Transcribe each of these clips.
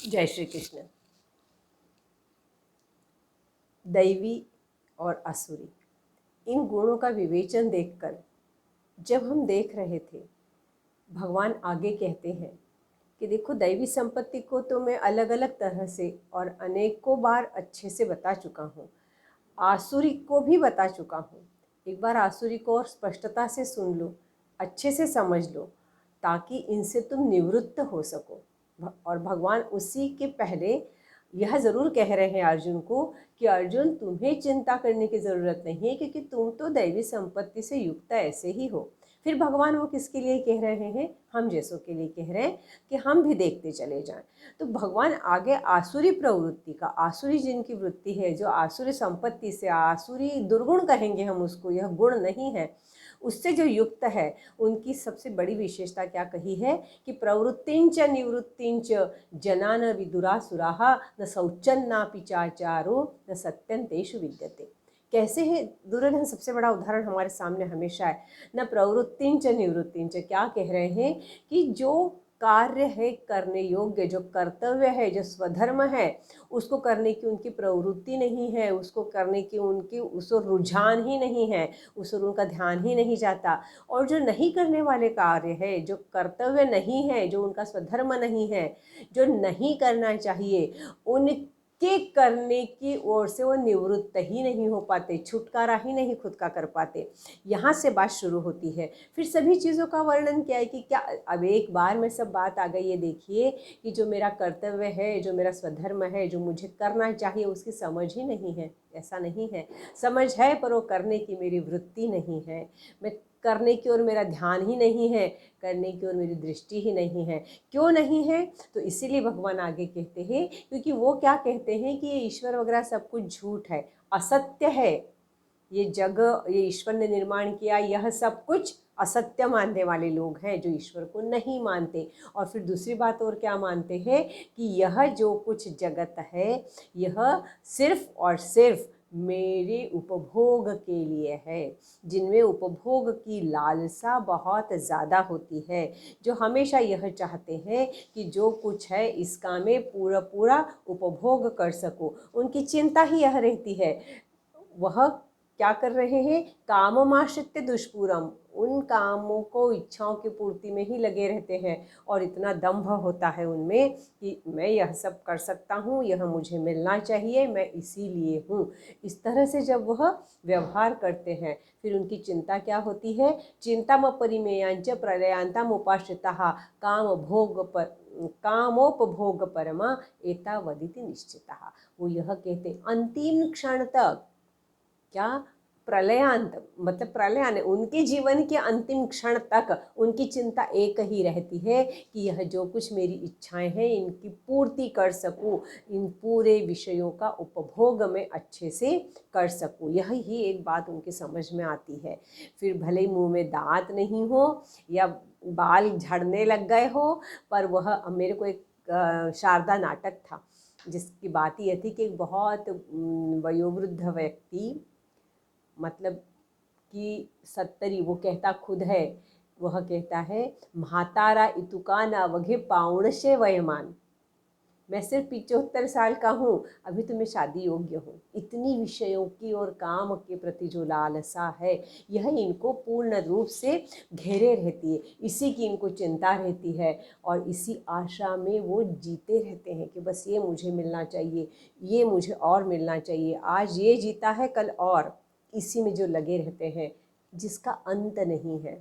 जय श्री कृष्ण। दैवी और असुरी, इन गुणों का विवेचन देखकर जब हम देख रहे थे, भगवान आगे कहते हैं कि देखो, दैवी संपत्ति को तो मैं अलग अलग तरह से और अनेकों बार अच्छे से बता चुका हूँ, आसुरी को भी बता चुका हूँ। एक बार आसुरी को और स्पष्टता से सुन लो, अच्छे से समझ लो, ताकि इनसे तुम निवृत्त हो सको। और भगवान उसी के पहले यह ज़रूर कह रहे हैं अर्जुन को कि अर्जुन, तुम्हें चिंता करने की ज़रूरत नहीं है, क्योंकि तुम तो दैवी संपत्ति से युक्त ऐसे ही हो। फिर भगवान वो किसके लिए कह रहे हैं? हम जैसों के लिए कह रहे हैं कि हम भी देखते चले जाएं। तो भगवान आगे आसुरी प्रवृत्ति का, आसुरी जिनकी वृत्ति है, जो आसुरी संपत्ति से, आसुरी दुर्गुण कहेंगे हम उसको, यह गुण नहीं है, उससे जो युक्त है, उनकी सबसे बड़ी विशेषता क्या कही है कि प्रवृत्तिंच निवृत्तिंच जनान विदुरासुराः न शौचन्नापि चाचारो न सत्यं तेषु विद्यते। कैसे है? दुर्योधन सबसे बड़ा उदाहरण हमारे सामने हमेशा है। न प्रवृत्तिंच निवृत्तिंच, क्या कह रहे हैं कि जो कार्य है करने योग्य, जो कर्तव्य है, जो स्वधर्म है, उसको करने की उनकी प्रवृत्ति नहीं है, उसको करने की उनकी उसको रुझान ही नहीं है, उस ओर उनका ध्यान ही नहीं जाता। और जो नहीं करने वाले कार्य है, जो कर्तव्य नहीं है, जो उनका स्वधर्म नहीं है, जो नहीं करना चाहिए, उनके करने की ओर से वो निवृत्त ही नहीं हो पाते, छुटकारा ही नहीं खुद का कर पाते। यहाँ से बात शुरू होती है। फिर सभी चीज़ों का वर्णन क्या है कि क्या, अब एक बार में सब बात आ गई है। देखिए कि जो मेरा कर्तव्य है, जो मेरा स्वधर्म है, जो मुझे करना चाहिए, उसकी समझ ही नहीं है। ऐसा नहीं है, समझ है पर वो करने की मेरी वृत्ति नहीं है। मैं करने की ओर मेरा ध्यान ही नहीं है, करने की ओर मेरी दृष्टि ही नहीं है। क्यों नहीं है? तो इसीलिए भगवान आगे कहते हैं, क्योंकि वो क्या कहते हैं कि ये ईश्वर वगैरह सब कुछ झूठ है, असत्य है। ये जग, ये ईश्वर ने निर्माण किया, यह सब कुछ असत्य मानने वाले लोग हैं, जो ईश्वर को नहीं मानते। और फिर दूसरी बात और क्या मानते हैं कि यह जो कुछ जगत है, यह सिर्फ और सिर्फ मेरे उपभोग के लिए है। जिनमें उपभोग की लालसा बहुत ज़्यादा होती है, जो हमेशा यह चाहते हैं कि जो कुछ है इसका मैं पूरा पूरा उपभोग कर सकूं, उनकी चिंता ही यह रहती है। वह क्या कर रहे हैं? काममाश्रित्य दुष्पूरम, उन कामों को, इच्छाओं की पूर्ति में ही लगे रहते हैं। और इतना दंभ होता है उनमें कि मैं यह सब कर सकता हूँ, यह मुझे मिलना चाहिए, मैं इसीलिए हूँ। इस तरह से जब वह व्यवहार करते हैं, फिर उनकी चिंता क्या होती है? चिंताम परिमेयांच प्रलयांतम उपाश्रिताः काम भोग पर कामोपभोग परमा एतावदिति निश्चितः। वो यह कहते अंतिम क्षण तक, क्या, प्रलयांत मतलब प्रलय आने, उनके जीवन के अंतिम क्षण तक उनकी चिंता एक ही रहती है कि यह जो कुछ मेरी इच्छाएं हैं, इनकी पूर्ति कर सकूं, इन पूरे विषयों का उपभोग मैं अच्छे से कर सकूं। यह ही एक बात उनकी समझ में आती है। फिर भले ही मुंह में दांत नहीं हो या बाल झड़ने लग गए हो, पर वह, मेरे को एक शारदा नाटक था जिसकी बात यह थी कि एक बहुत वयोवृद्ध व्यक्ति, मतलब कि 70, वो कहता खुद है, वह कहता है, म्हातारा इतुका न वघे पाउणशे वयमान, मैं सिर्फ 75 साल का हूँ, अभी तो मैं शादी योग्य हूँ। इतनी विषयों की और काम के प्रति जो लालसा है, यह इनको पूर्ण रूप से घेरे रहती है, इसी की इनको चिंता रहती है। और इसी आशा में वो जीते रहते हैं कि बस ये मुझे मिलना चाहिए, ये मुझे और मिलना चाहिए, आज ये जीता है कल और, इसी में जो लगे रहते हैं, जिसका अंत नहीं है।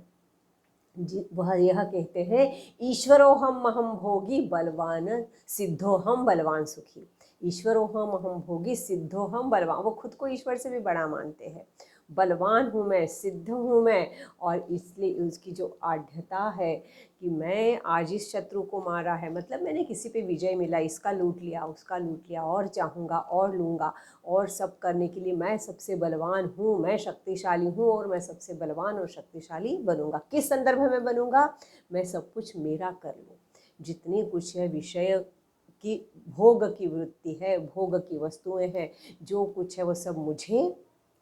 वह यह कहते हैं, ईश्वरोहम महम भोगी बलवान सिद्धोहम बलवान सुखी। ईश्वरोहम महम भोगी सिद्धोहम बलवान, वो खुद को ईश्वर से भी बड़ा मानते हैं। बलवान हूँ मैं, सिद्ध हूँ मैं, और इसलिए उसकी जो आढ़ता है कि मैं आज इस शत्रु को मारा है, मतलब मैंने किसी पे विजय मिला, इसका लूट लिया, उसका लूट लिया, और चाहूँगा और लूँगा, और सब करने के लिए मैं सबसे बलवान हूँ, मैं शक्तिशाली हूँ, और मैं सबसे बलवान और शक्तिशाली बनूंगा। किस संदर्भ में बनूंगा? मैं सब कुछ मेरा कर लूँ, जितनी कुछ है विषय की, भोग की वृत्ति है, भोग की वस्तुएं हैं, जो कुछ है वो सब मुझे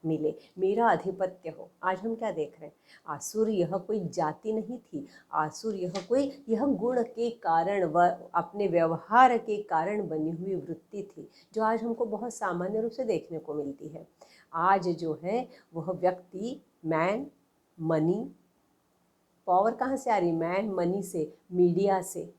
मिले, मेरा आधिपत्य हो। आज हम क्या देख रहे हैं, आसुर यह कोई जाति नहीं थी, आसुर यह गुण के कारण व अपने व्यवहार के कारण बनी हुई वृत्ति थी, जो आज हमको बहुत सामान्य रूप से देखने को मिलती है। आज जो है वह व्यक्ति मैन मनी, पावर कहाँ से आ रही, मैन मनी से, मीडिया से,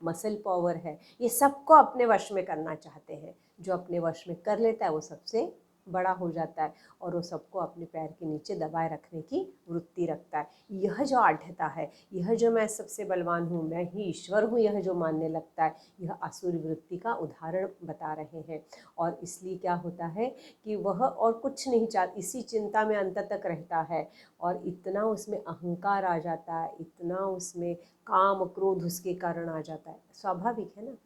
मसल पावर है, ये सबको अपने वश में करना चाहते हैं। जो अपने वश में कर लेता है वो सबसे बड़ा हो जाता है और वो सबको अपने पैर के नीचे दबाए रखने की वृत्ति रखता है। यह जो आढ़ता है, यह जो मैं सबसे बलवान हूँ, मैं ही ईश्वर हूँ, यह जो मानने लगता है, यह आसुरी वृत्ति का उदाहरण बता रहे हैं। और इसलिए क्या होता है कि वह और कुछ नहीं चाहता, इसी चिंता में अंत तक रहता है और इतना उसमें अहंकार आ जाता है, इतना उसमें काम क्रोध उसके कारण आ जाता है। स्वाभाविक है ना,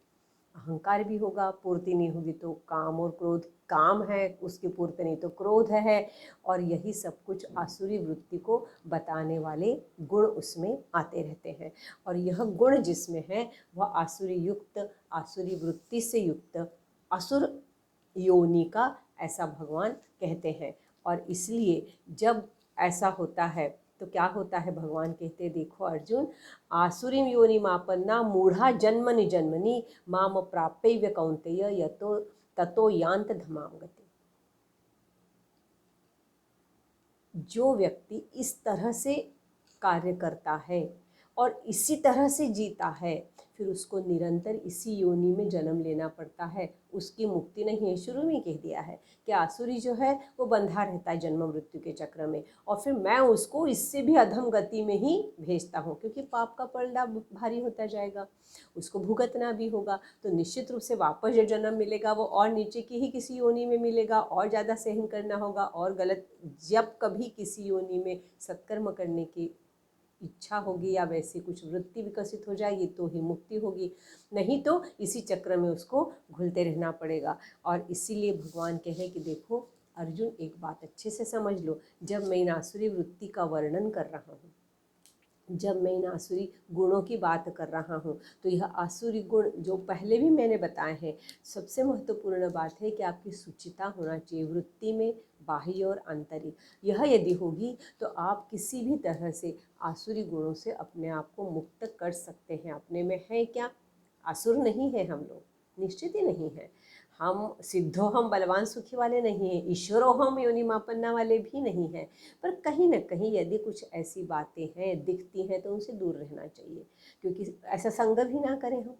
अहंकार भी होगा, पूर्ति नहीं होगी तो काम और क्रोध, काम है उसकी पूर्ति नहीं तो क्रोध है, और यही सब कुछ आसुरी वृत्ति को बताने वाले गुण उसमें आते रहते हैं। और यह गुण जिसमें है वह आसुरी युक्त, आसुरी वृत्ति से युक्त असुर योनि का ऐसा भगवान कहते हैं। और इसलिए जब ऐसा होता है तो क्या होता है, भगवान कहते देखो अर्जुन, आसुरीम योनिमापन्ना मूढ़ा जन्मनि जन्मनि माम प्राप्यैव कौन्तेय यतो ततो यान्त धमाम गति। जो व्यक्ति इस तरह से कार्य करता है और इसी तरह से जीता है, फिर उसको निरंतर इसी योनि में जन्म लेना पड़ता है, उसकी मुक्ति नहीं है। शुरू में कह दिया है कि आसुरी जो है वो बंधा रहता है जन्म मृत्यु के चक्र में, और फिर मैं उसको इससे भी अधम गति में ही भेजता हूँ, क्योंकि पाप का पलड़ा भारी होता जाएगा, उसको भुगतना भी होगा। तो निश्चित रूप से वापस जो जन्म मिलेगा वो और नीचे की ही किसी योनि में मिलेगा, और ज़्यादा सहन करना होगा, और गलत, जब कभी किसी योनि में सत्कर्म करने की इच्छा होगी या वैसी कुछ वृत्ति विकसित हो जाएगी तो ही मुक्ति होगी, नहीं तो इसी चक्र में उसको घुलते रहना पड़ेगा। और इसीलिए भगवान कहे कि देखो अर्जुन, एक बात अच्छे से समझ लो, जब मैं इन आसुरी वृत्ति का वर्णन कर रहा हूँ, जब मैं इन आसुरी गुणों की बात कर रहा हूँ, तो यह आसुरी गुण जो पहले भी मैंने बताए हैं, सबसे महत्वपूर्ण बात है कि आपकी सुचिता होना चाहिए वृत्ति में, बाह्य और आंतरिक। यह यदि होगी तो आप किसी भी तरह से आसुरी गुणों से अपने आप को मुक्त कर सकते हैं। अपने में है क्या, आसुर नहीं है हम लोग, निश्चित ही नहीं है। हम सिद्धो हम बलवान सुखी वाले नहीं हैं, ईश्वरो हम योनिमापन्ना वाले भी नहीं हैं, पर कहीं ना कहीं यदि कुछ ऐसी बातें हैं दिखती हैं तो उनसे दूर रहना चाहिए, क्योंकि ऐसा संग भी ना करें हम,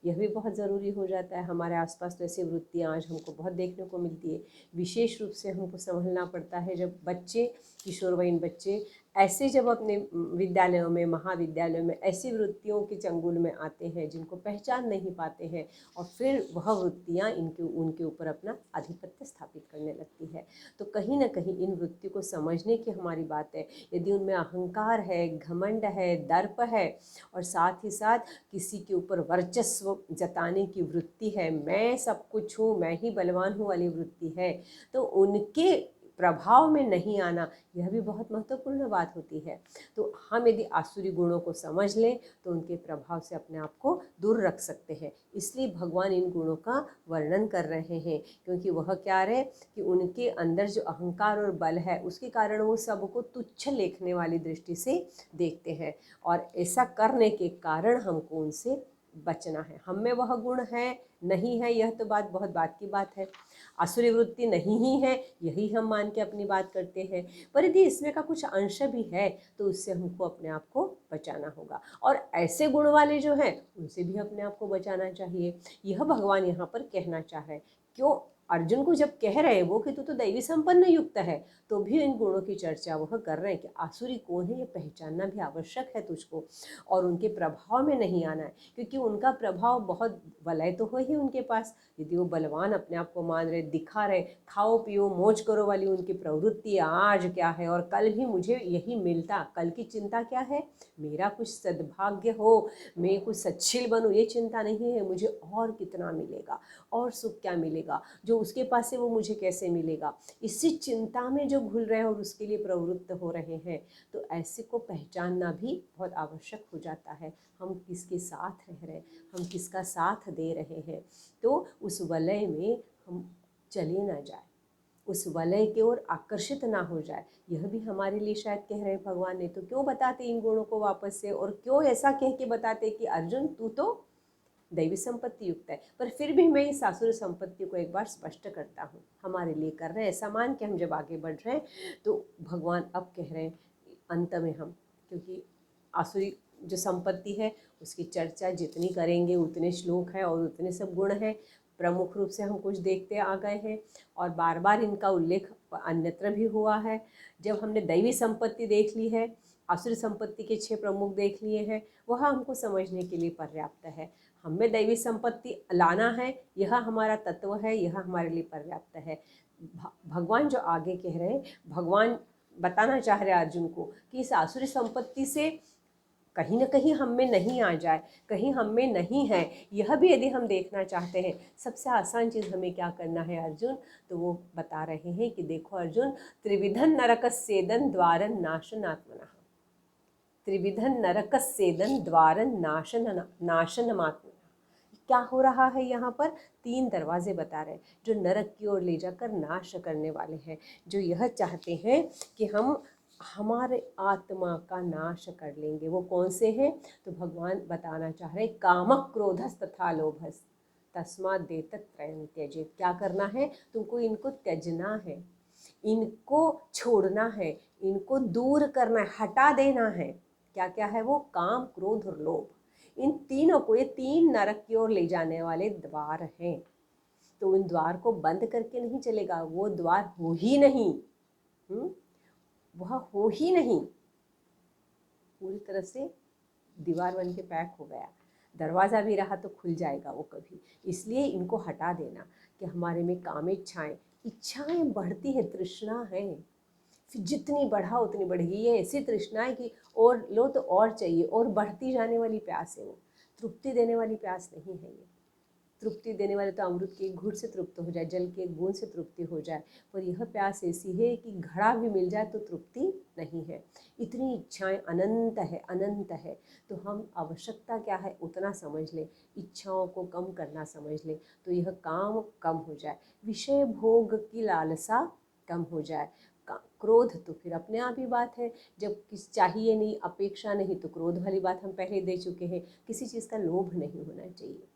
यह भी बहुत ज़रूरी हो जाता है। हमारे आसपास तो ऐसी वृत्तियाँ आज हमको बहुत देखने को मिलती है। विशेष रूप से हमको संभलना पड़ता है जब बच्चे, किशोरवयीन बच्चे ऐसे जब अपने विद्यालयों में, महाविद्यालयों में ऐसी वृत्तियों के चंगुल में आते हैं जिनको पहचान नहीं पाते हैं, और फिर वह वृत्तियाँ उनके ऊपर अपना आधिपत्य स्थापित करने लगती है। तो कहीं ना कहीं इन वृत्ति को समझने की हमारी बात है। यदि उनमें अहंकार है, घमंड है, दर्प है, और साथ ही साथ किसी के ऊपर वर्चस्व जताने की वृत्ति है, मैं सब कुछ हूँ, मैं ही बलवान हूँ वाली वृत्ति है, तो उनके प्रभाव में नहीं आना, यह भी बहुत महत्वपूर्ण बात होती है। तो हम यदि आसुरी गुणों को समझ लें तो उनके प्रभाव से अपने आप को दूर रख सकते हैं। इसलिए भगवान इन गुणों का वर्णन कर रहे हैं, क्योंकि वह क्या है कि उनके अंदर जो अहंकार और बल है उसके कारण वो सबको तुच्छ लेखने वाली दृष्टि से देखते हैं, और ऐसा करने के कारण हमको उनसे बचना है। हम में वह गुण है नहीं है, यह तो बहुत बात की बात है। आसुरी वृत्ति नहीं ही है, यही हम मान के अपनी बात करते हैं, पर यदि इसमें का कुछ अंश भी है तो उससे हमको अपने आप को बचाना होगा, और ऐसे गुण वाले जो हैं उनसे भी अपने आप को बचाना चाहिए। यह भगवान यहाँ पर कहना चाह रहे हैं। क्यों अर्जुन को जब कह रहे हैं वो कि तू तो दैवी संपन्न युक्त है, तो भी इन गुणों की चर्चा वह कर रहे हैं कि आसुरी कौन है ये पहचानना भी आवश्यक है तुझको, और उनके प्रभाव में नहीं आना है, क्योंकि उनका प्रभाव बहुत वलय तो हो ही उनके पास। यदि वो बलवान अपने आप को मान रहे, दिखा रहे, खाओ पियो मौज करो वाली उनकी प्रवृत्ति आज क्या है और कल भी मुझे यही मिलता, कल की चिंता क्या है, मेरा कुछ सद्भाग्य हो, मैं कुछ सच्छील बनूँ, ये चिंता नहीं है, मुझे और कितना मिलेगा, और सुख क्या मिलेगा, जो उसके पास है वो मुझे कैसे मिलेगा, इसी चिंता में जो घुल रहे हैं और उसके लिए प्रवृत्त हो रहे हैं, तो ऐसे को पहचानना भी बहुत आवश्यक हो जाता है। हम किसके साथ रह रहे हैं, हम किसका साथ दे रहे हैं, तो उस वलय में हम चले ना जाए, उस वलय की ओर आकर्षित ना हो जाए। यह भी हमारे लिए शायद कह रहे भगवान। ने तो क्यों बताते इन गुणों को वापस से, और क्यों ऐसा कह के बताते कि अर्जुन तू तो दैवी संपत्ति युक्त है, पर फिर भी मैं इस आसुरी संपत्ति को एक बार स्पष्ट करता हूँ। हमारे लिए कर रहे हैं, ऐसा मान के हम जब आगे बढ़ रहे हैं तो भगवान अब कह रहे हैं अंत में हम, क्योंकि आसुरी जो संपत्ति है उसकी चर्चा जितनी करेंगे उतने श्लोक हैं और उतने सब गुण हैं। प्रमुख रूप से हम कुछ देखते आ गए हैं और बार बार इनका उल्लेख अन्यत्र भी हुआ है। जब हमने दैवी संपत्ति देख ली है, आसुरी संपत्ति के 6 प्रमुख देख लिए हैं, वह हमको समझने के लिए पर्याप्त है। हमें दैवी संपत्ति लाना है, यह हमारा तत्व है, यह हमारे लिए पर्याप्त है। भगवान जो आगे कह रहे हैं, भगवान बताना चाह रहे अर्जुन को कि इस आसुरी संपत्ति से कहीं ना कहीं हम में नहीं आ जाए, कहीं हम में नहीं है, यह भी यदि हम देखना चाहते हैं, सबसे आसान चीज़ हमें क्या करना है अर्जुन, तो वो बता रहे हैं कि देखो अर्जुन, त्रिविधन नरकस्येदन द्वारन नाशनात्मनः, त्रिविधन नरकस्येदन द्वारन नाशनमात्मनः। क्या हो रहा है यहाँ पर? 3 दरवाजे बता रहे हैं जो नरक की ओर ले जाकर नाश करने वाले हैं, जो यह चाहते हैं कि हम हमारे आत्मा का नाश कर लेंगे। वो कौन से हैं? तो भगवान बताना चाह रहे, कामः क्रोधस् तथा लोभस् तस्मात् देतत्रयं त्यजेत्। क्या करना है? तुमको इनको त्यजना है, इनको छोड़ना है, इनको दूर करना है, हटा देना है। क्या क्या है वो? काम, क्रोध और लोभ। इन तीनों को, ये 3 नरक की ओर ले जाने वाले द्वार हैं। तो उन द्वार को बंद करके नहीं चलेगा, वो द्वार हो ही नहीं, वह हो ही नहीं, पूरी तरह से दीवार बन के पैक हो गया। दरवाज़ा भी रहा तो खुल जाएगा वो कभी। इसलिए इनको हटा देना कि हमारे में काम इच्छाएं बढ़ती है, तृष्णा है, फिर जितनी बढ़ा उतनी बढ़ेगी। ये ऐसी तृष्णा है कि और लो तो और चाहिए, और बढ़ती जाने वाली प्यास है वो, तृप्ति देने वाली प्यास नहीं है ये। तृप्ति देने वाले तो अमृत के एक घूंट से तृप्त हो जाए, जल के एक बूंद से तृप्ति हो जाए, पर यह प्यास ऐसी है कि घड़ा भी मिल जाए तो तृप्ति नहीं है। इतनी इच्छाएं अनंत है, अनंत है। तो हम आवश्यकता क्या है उतना समझ ले, इच्छाओं को कम करना समझ ले, तो यह काम कम हो जाए, विषय भोग की लालसा कम हो जाए। क्रोध तो फिर अपने आप ही बात है, जब किस चाहिए नहीं, अपेक्षा नहीं, तो क्रोध वाली बात हम पहले दे चुके हैं। किसी चीज़ का लोभ नहीं होना चाहिए।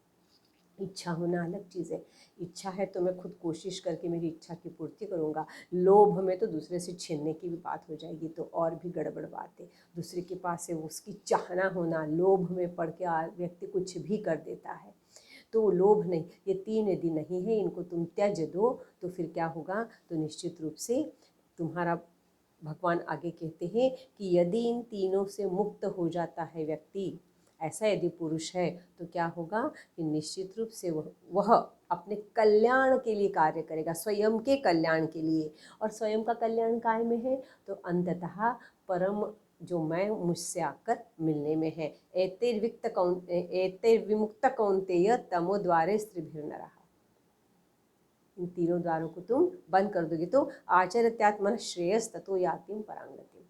इच्छा होना अलग चीज़ है। इच्छा है तो मैं खुद कोशिश करके मेरी इच्छा की पूर्ति करूँगा। लोभ में तो दूसरे से छीनने की भी बात हो जाएगी, तो और भी गड़बड़ बात है। दूसरे के पास है उसकी चाहना होना, लोभ में पड़ के व्यक्ति कुछ भी कर देता है। तो लोभ नहीं, ये 3 यदि नहीं है, इनको तुम त्यज दो, तो फिर क्या होगा? तो निश्चित रूप से तुम्हारा, भगवान आगे कहते हैं कि यदि इन तीनों से मुक्त हो जाता है व्यक्ति, ऐसा यदि पुरुष है, तो क्या होगा कि निश्चित रूप से वह अपने कल्याण के लिए कार्य करेगा, स्वयं के कल्याण के लिए। और स्वयं का कल्याण काय में है? तो अंततः परम जो मैं मुझसे आकर मिलने में है। एतैर्विमुक्त कौन्तेय तमो द्वारे स्त्रीभिर्नरः। इन तीनों द्वारों को तुम बंद कर दोगे तो आचरत्यात्मनः श्रेयस ततो यातिम परांगतिम,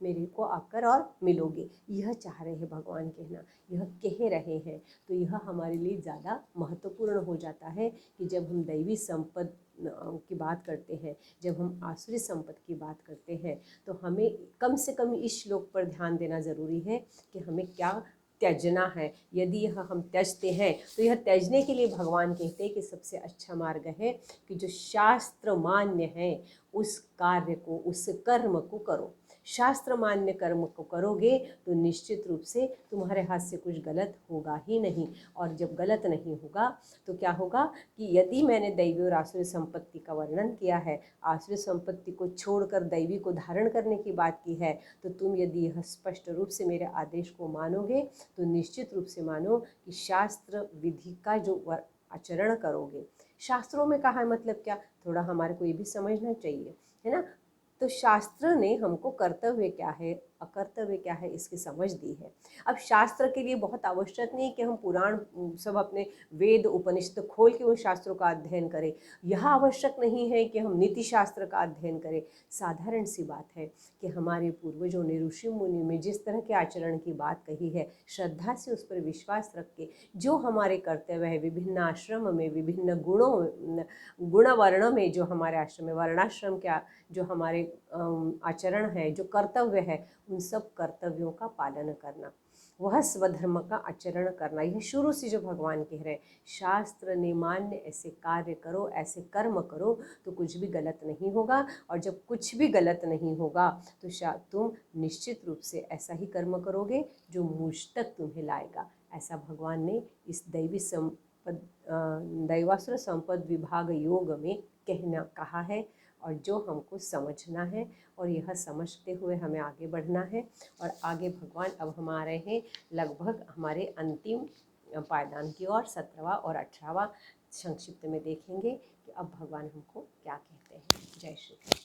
मेरे को आकर और मिलोगे। यह चाह रहे हैं भगवान कहना, यह कह रहे हैं। तो यह हमारे लिए ज़्यादा महत्वपूर्ण हो जाता है कि जब हम दैवी संपद की बात करते हैं, जब हम आसुरी संपद की बात करते हैं, तो हमें कम से कम इस श्लोक पर ध्यान देना ज़रूरी है कि हमें क्या त्यजना है। यदि यह हम त्यजते हैं, तो यह त्यजने के लिए भगवान कहते हैं कि सबसे अच्छा मार्ग है कि जो शास्त्र मान्य है उस कार्य को, उस कर्म को करो। शास्त्र मान्य कर्म को करोगे तो निश्चित रूप से तुम्हारे हाथ से कुछ गलत होगा ही नहीं। और जब गलत नहीं होगा तो क्या होगा कि यदि मैंने दैवी और आसुरी संपत्ति का वर्णन किया है, आसुरी संपत्ति को छोड़कर दैवी को धारण करने की बात की है, तो तुम यदि यह स्पष्ट रूप से मेरे आदेश को मानोगे तो निश्चित रूप से मानो कि शास्त्र विधि का जो आचरण करोगे। शास्त्रों में कहा है मतलब क्या, थोड़ा हमारे को ये भी समझना चाहिए, है ना। तो शास्त्र ने हमको कर्तव्य क्या है, अकर्तव्य क्या है इसकी समझ दी है। अब शास्त्र के लिए बहुत आवश्यक नहीं कि हम पुराण सब अपने वेद उपनिषद खोल के उन शास्त्रों का अध्ययन करें। यह आवश्यक नहीं है कि हम नीति शास्त्र का अध्ययन करें। साधारण सी बात है कि हमारे पूर्वजों ने ऋषि मुनि में जिस तरह के आचरण की बात कही है, श्रद्धा से उस पर विश्वास रख के जो हमारे कर्तव्य है, विभिन्न आश्रम में विभिन्न गुण वर्ण में जो हमारे आश्रम में वर्णाश्रम क्या जो हमारे आचरण है, जो कर्तव्य है, उन सब कर्तव्यों का पालन करना, वह स्वधर्म का आचरण करना, यह शुरू से जो भगवान कह रहे हैं, शास्त्र ने मान्य ऐसे कार्य करो, ऐसे कर्म करो तो कुछ भी गलत नहीं होगा। और जब कुछ भी गलत नहीं होगा तो तुम निश्चित रूप से ऐसा ही कर्म करोगे जो मुझ तक तुम्हें लाएगा। ऐसा भगवान ने इस दैवासुर संपद विभाग योग में कहा है, और जो हमको समझना है और यह समझते हुए हमें आगे बढ़ना है। और आगे भगवान अब हमारे हैं लगभग हमारे अंतिम पायदान की ओर 17वां और 18वां संक्षिप्त में देखेंगे कि अब भगवान हमको क्या कहते हैं। जय श्री कृष्ण।